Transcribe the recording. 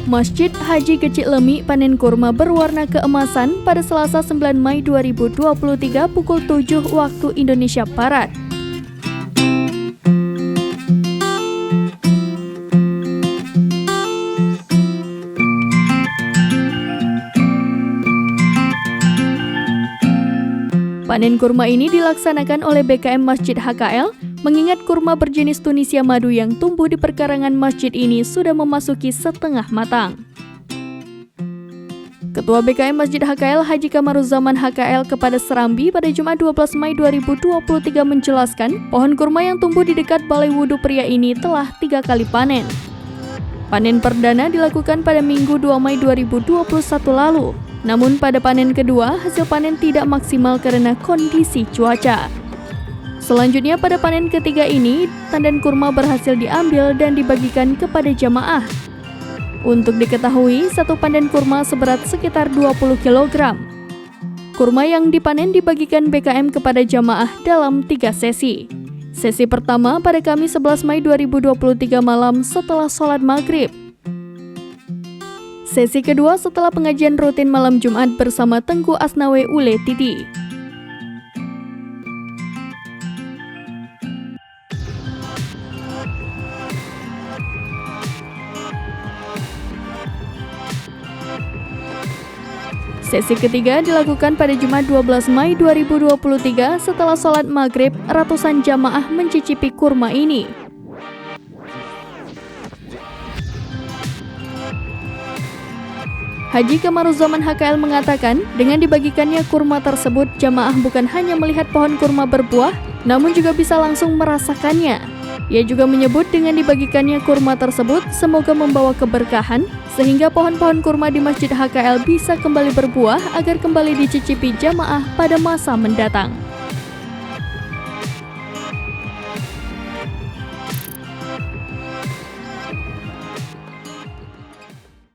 Masjid Haji Kecik Lemi panen kurma berwarna keemasan pada Selasa 9 Mei 2023 pukul 7 waktu Indonesia Barat. Panen kurma ini dilaksanakan oleh BKM Masjid HKL, mengingat kurma berjenis Tunisia madu yang tumbuh di perkarangan masjid ini sudah memasuki setengah matang. Ketua BKM Masjid HKL Haji Kamaruzzaman HKL kepada Serambi pada Jumat 12 Mei 2023 menjelaskan, pohon kurma yang tumbuh di dekat Balai Wudhu Pria ini telah 3 kali panen. Panen perdana dilakukan pada Minggu 2 Mei 2021 lalu. Namun pada panen kedua, hasil panen tidak maksimal karena kondisi cuaca. Selanjutnya pada panen ketiga ini, tandan kurma berhasil diambil dan dibagikan kepada jamaah. Untuk diketahui, satu pandan kurma seberat sekitar 20 kg. Kurma yang dipanen dibagikan BKM kepada jamaah dalam 3 sesi. Sesi pertama pada Kamis 11 Mei 2023 malam setelah sholat maghrib. Sesi kedua setelah pengajian rutin malam Jumat bersama Tengku Asnawi Ule Titi. Sesi ketiga dilakukan pada Jumat 12 Mei 2023 setelah sholat maghrib, ratusan jamaah mencicipi kurma ini. Haji Kamaruzzaman HKL mengatakan, dengan dibagikannya kurma tersebut, jamaah bukan hanya melihat pohon kurma berbuah, namun juga bisa langsung merasakannya. Ia juga menyebut dengan dibagikannya kurma tersebut, semoga membawa keberkahan, sehingga pohon-pohon kurma di Masjid HKL bisa kembali berbuah agar kembali dicicipi jamaah pada masa mendatang.